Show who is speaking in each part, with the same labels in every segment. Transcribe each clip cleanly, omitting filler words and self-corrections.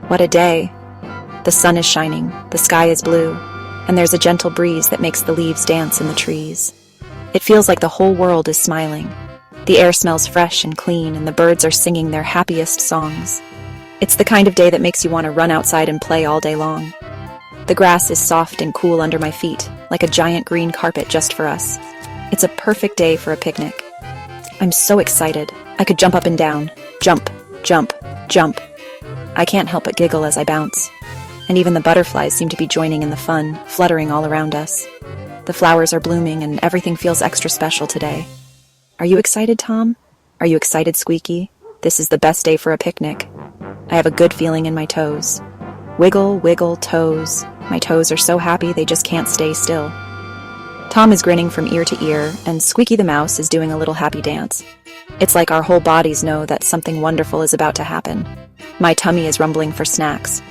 Speaker 1: What a day! The sun is shining, the sky is blue, and there's a gentle breeze that makes the leaves dance in the trees. It feels like the whole world is smiling. The air smells fresh and clean, and the birds are singing their happiest songs. It's the kind of day that makes you want to run outside and play all day long. The grass is soft and cool under my feet, like a giant green carpet just for us. It's a perfect day for a picnic. I'm so excited. I could jump up and down. Jump, jump, jump. I can't help but giggle as I bounce. And even the butterflies seem to be joining in the fun, fluttering all around us. The flowers are blooming and everything feels extra special today. Are you excited, Tom? Are you excited, Squeaky? This is the best day for a picnic. I have a good feeling in my toes. Wiggle, wiggle, toes. My toes are so happy they just can't stay still. Tom is grinning from ear to ear, and Squeaky the mouse is doing a little happy dance. It's like our whole bodies know that something wonderful is about to happen. My tummy is rumbling for snacks.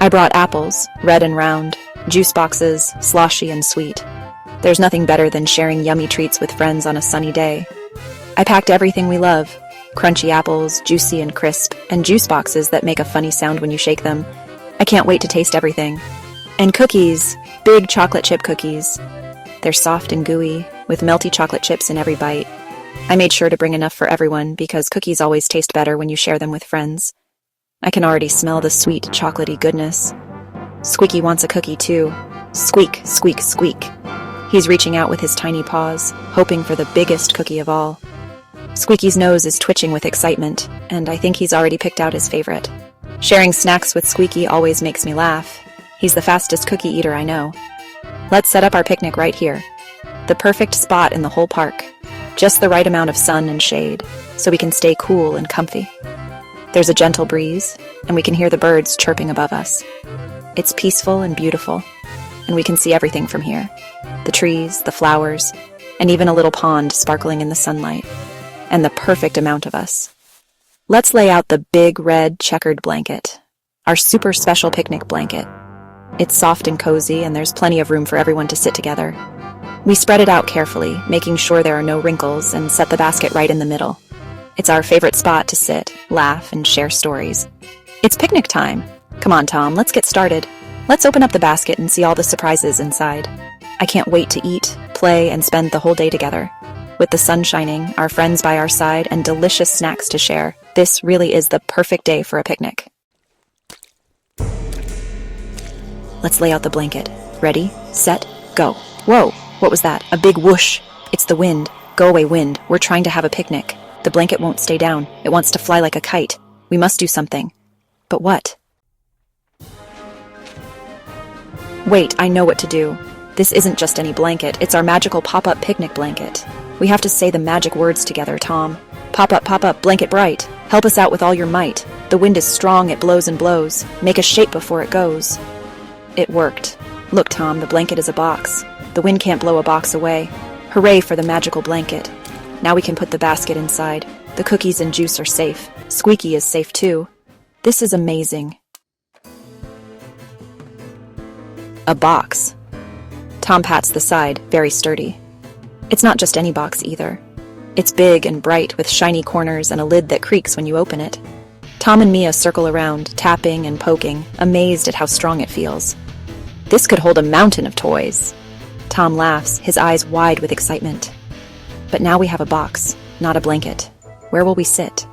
Speaker 1: I brought apples, red and round, juice boxes, sloshy and sweet. There's nothing better than sharing yummy treats with friends on a sunny day. I packed everything we love: crunchy apples, juicy and crisp, and juice boxes that make a funny sound when you shake them. I can't wait to taste everything. And cookies, big chocolate chip cookies. They're soft and gooey, with melty chocolate chips in every bite. I made sure to bring enough for everyone because cookies always taste better when you share them with friends. I can already smell the sweet, chocolatey goodness. Squeaky wants a cookie too. Squeak, squeak, squeak. He's reaching out with his tiny paws, hoping for the biggest cookie of all. Squeaky's nose is twitching with excitement, and I think he's already picked out his favorite. Sharing snacks with Squeaky always makes me laugh. He's the fastest cookie eater I know. Let's set up our picnic right here. The perfect spot in the whole park. Just the right amount of sun and shade, so we can stay cool and comfy. There's a gentle breeze, and we can hear the birds chirping above us. It's peaceful and beautiful, and we can see everything from here. The trees, the flowers, and even a little pond sparkling in the sunlight. And the perfect amount of us. Let's lay out the big red checkered blanket. Our super special picnic blanket. It's soft and cozy, and there's plenty of room for everyone to sit together. We spread it out carefully, making sure there are no wrinkles, and set the basket right in the middle. It's our favorite spot to sit, laugh, and share stories. It's picnic time. Come on, Tom, let's get started. Let's open up the basket and see all the surprises inside. I can't wait to eat, play, and spend the whole day together. With the sun shining, our friends by our side, and delicious snacks to share, this really is the perfect day for a picnic. Let's lay out the blanket. Ready, set, go. Whoa, what was that? A big whoosh. It's the wind. Go away, wind. We're trying to have a picnic. The blanket won't stay down. It wants to fly like a kite. We must do something. But what? Wait, I know what to do. This isn't just any blanket. It's our magical pop-up picnic blanket. We have to say the magic words together, Tom. Pop up, blanket bright. Help us out with all your might. The wind is strong, it blows and blows. Make a shape before it goes. It worked. Look, Tom, the blanket is a box. The wind can't blow a box away. Hooray for the magical blanket. Now we can put the basket inside. The cookies and juice are safe. Squeaky is safe too. This is amazing. A box. Tom pats the side, very sturdy. It's not just any box either. It's big and bright with shiny corners and a lid that creaks when you open it. Tom and Mia circle around, tapping and poking, amazed at how strong it feels. This could hold a mountain of toys. Tom laughs, his eyes wide with excitement. But now we have a box, not a blanket. Where will we sit?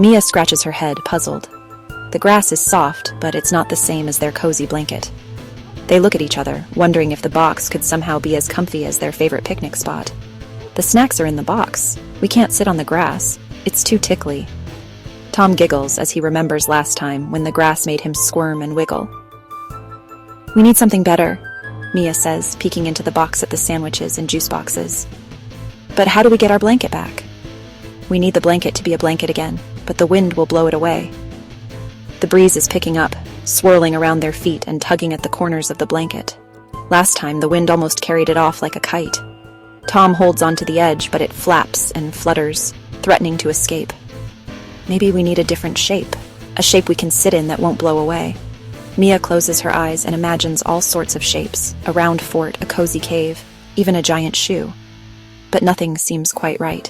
Speaker 1: Mia scratches her head, puzzled. The grass is soft, but it's not the same as their cozy blanket. They look at each other, wondering if the box could somehow be as comfy as their favorite picnic spot. The snacks are in the box. We can't sit on the grass. It's too tickly. Tom giggles as he remembers last time when the grass made him squirm and wiggle. We need something better, Mia says, peeking into the box at the sandwiches and juice boxes. But how do we get our blanket back? We need the blanket to be a blanket again, but the wind will blow it away. The breeze is picking up, swirling around their feet and tugging at the corners of the blanket. Last time, the wind almost carried it off like a kite. Tom holds onto the edge, but it flaps and flutters, threatening to escape. Maybe we need a different shape, a shape we can sit in that won't blow away. Mia closes her eyes and imagines all sorts of shapes, a round fort, a cozy cave, even a giant shoe. But nothing seems quite right.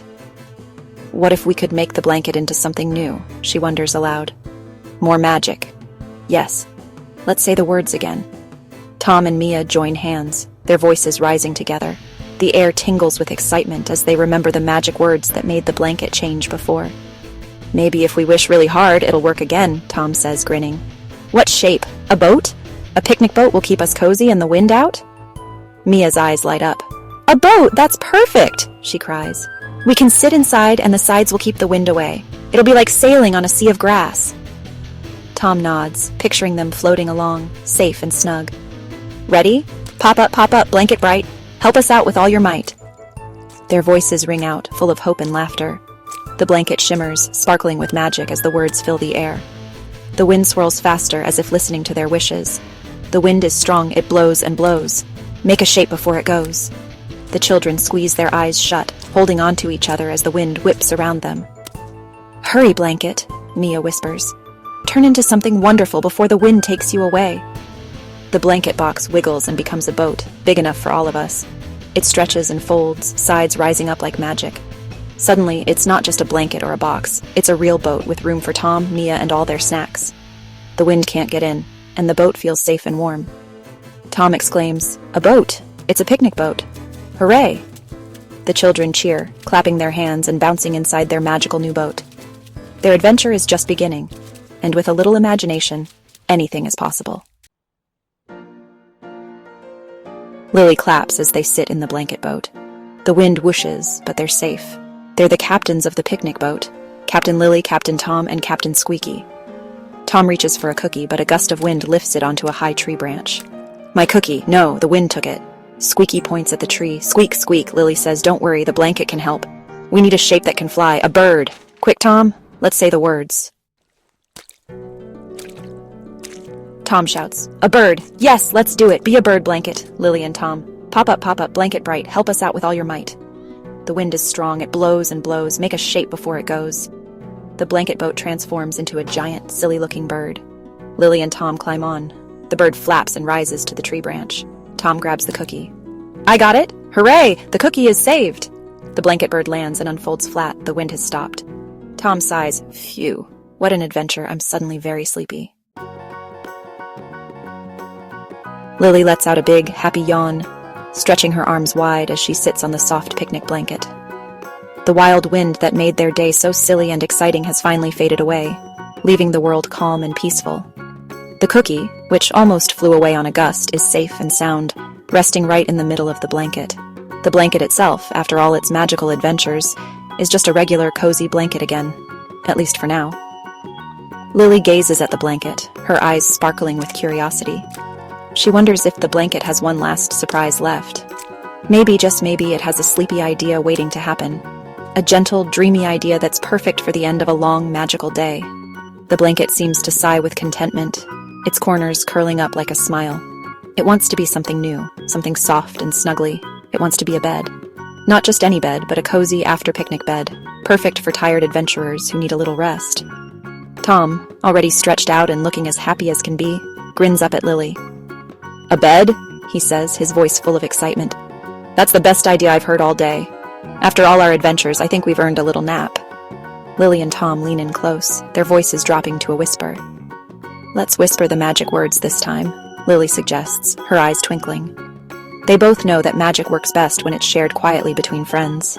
Speaker 1: What if we could make the blanket into something new? She wonders aloud. More magic. Yes. Let's say the words again. Tom and Mia join hands, their voices rising together. The air tingles with excitement as they remember the magic words that made the blanket change before. Maybe if we wish really hard, it'll work again, Tom says, grinning. What shape? A boat? A picnic boat will keep us cozy and the wind out? Mia's eyes light up. A boat! That's perfect! She cries. We can sit inside and the sides will keep the wind away. It'll be like sailing on a sea of grass. Tom nods, picturing them floating along, safe and snug. Ready? Pop up, blanket bright. Help us out with all your might. Their voices ring out, full of hope and laughter. The blanket shimmers, sparkling with magic as the words fill the air. The wind swirls faster, as if listening to their wishes. The wind is strong, it blows and blows. Make a shape before it goes. The children squeeze their eyes shut, holding on to each other as the wind whips around them. Hurry, blanket, Mia whispers. Turn into something wonderful before the wind takes you away. The blanket box wiggles and becomes a boat, big enough for all of us. It stretches and folds, sides rising up like magic. Suddenly, it's not just a blanket or a box. It's a real boat with room for Tom, Mia, and all their snacks. The wind can't get in, and the boat feels safe and warm. Tom exclaims, "A boat! It's a picnic boat! Hooray!" The children cheer, clapping their hands and bouncing inside their magical new boat. Their adventure is just beginning, and with a little imagination, anything is possible. Lily claps as they sit in the blanket boat. The wind whooshes, but they're safe. They're the captains of the picnic boat. Captain Lily, Captain Tom, and Captain Squeaky. Tom reaches for a cookie, but a gust of wind lifts it onto a high tree branch. My cookie. No, the wind took it. Squeaky points at the tree. Squeak, squeak, Lily says, don't worry, the blanket can help. We need a shape that can fly, a bird. Quick, Tom, let's say the words. Tom shouts, a bird. Yes, let's do it. Be a bird, blanket, Lily and Tom. Pop up, blanket bright. Help us out with all your might. The wind is strong. It blows and blows. Make a shape before it goes. The blanket boat transforms into a giant, silly-looking bird. Lily and Tom climb on. The bird flaps and rises to the tree branch. Tom grabs the cookie. I got it! Hooray! The cookie is saved! The blanket bird lands and unfolds flat. The wind has stopped. Tom sighs. Phew. What an adventure. I'm suddenly very sleepy. Lily lets out a big, happy yawn, stretching her arms wide as she sits on the soft picnic blanket. The wild wind that made their day so silly and exciting has finally faded away, leaving the world calm and peaceful. The cookie, which almost flew away on a gust, is safe and sound, resting right in the middle of the blanket. The blanket itself, after all its magical adventures, is just a regular, cozy blanket again, at least for now. Lily gazes at the blanket, her eyes sparkling with curiosity. She wonders if the blanket has one last surprise left. Maybe, just maybe, it has a sleepy idea waiting to happen. A gentle, dreamy idea that's perfect for the end of a long, magical day. The blanket seems to sigh with contentment, its corners curling up like a smile. It wants to be something new, something soft and snuggly. It wants to be a bed. Not just any bed, but a cozy after-picnic bed, perfect for tired adventurers who need a little rest. Tom, already stretched out and looking as happy as can be, grins up at Lily. A bed? He says, his voice full of excitement. That's the best idea I've heard all day. After all our adventures, I think we've earned a little nap. Lily and Tom lean in close, their voices dropping to a whisper. Let's whisper the magic words this time, Lily suggests, her eyes twinkling. They both know that magic works best when it's shared quietly between friends.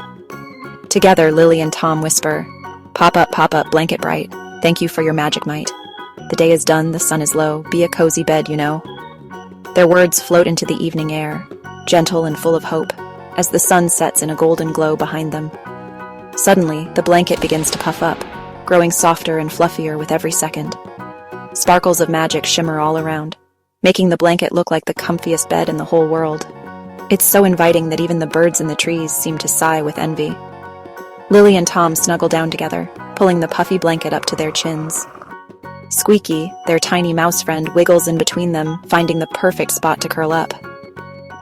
Speaker 1: Together, Lily and Tom whisper, pop up, blanket bright. Thank you for your magic might. The day is done, the sun is low. Be a cozy bed, you know. Their words float into the evening air, gentle and full of hope, as the sun sets in a golden glow behind them. Suddenly, the blanket begins to puff up, growing softer and fluffier with every second. Sparkles of magic shimmer all around, making the blanket look like the comfiest bed in the whole world. It's so inviting that even the birds in the trees seem to sigh with envy. Lily and Tom snuggle down together, pulling the puffy blanket up to their chins. Squeaky, their tiny mouse friend, wiggles in between them, finding the perfect spot to curl up.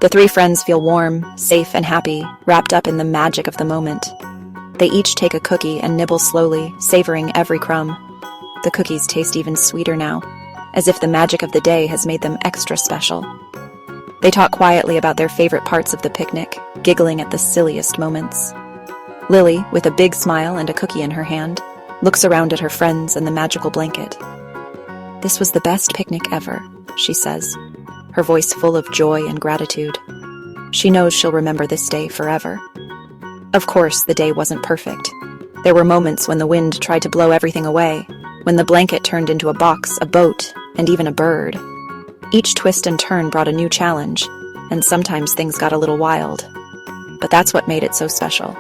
Speaker 1: The three friends feel warm, safe, and happy, wrapped up in the magic of the moment. They each take a cookie and nibble slowly, savoring every crumb. The cookies taste even sweeter now, as if the magic of the day has made them extra special. They talk quietly about their favorite parts of the picnic, giggling at the silliest moments. Lily, with a big smile and a cookie in her hand, looks around at her friends and the magical blanket. "This was the best picnic ever," she says, her voice full of joy and gratitude. She knows she'll remember this day forever. Of course, the day wasn't perfect. There were moments when the wind tried to blow everything away, when the blanket turned into a box, a boat, and even a bird. Each twist and turn brought a new challenge, and sometimes things got a little wild. But that's what made it so special.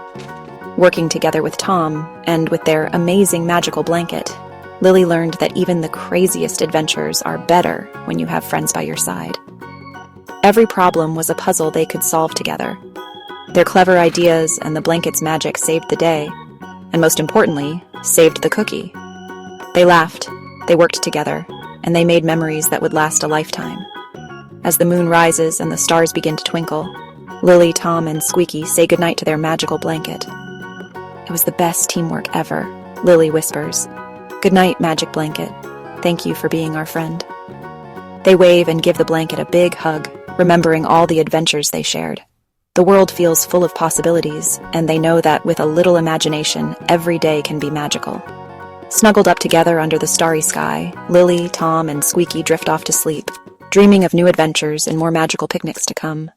Speaker 1: Working together with Tom, and with their amazing magical blanket, Lily learned that even the craziest adventures are better when you have friends by your side. Every problem was a puzzle they could solve together. Their clever ideas and the blanket's magic saved the day, and most importantly, saved the cookie. They laughed, they worked together, and they made memories that would last a lifetime. As the moon rises and the stars begin to twinkle, Lily, Tom, and Squeaky say goodnight to their magical blanket. "It was the best teamwork ever," Lily whispers. "Good night, magic blanket. Thank you for being our friend." They wave and give the blanket a big hug, remembering all the adventures they shared. The world feels full of possibilities, and they know that with a little imagination, every day can be magical. Snuggled up together under the starry sky, Lily, Tom, and Squeaky drift off to sleep, dreaming of new adventures and more magical picnics to come.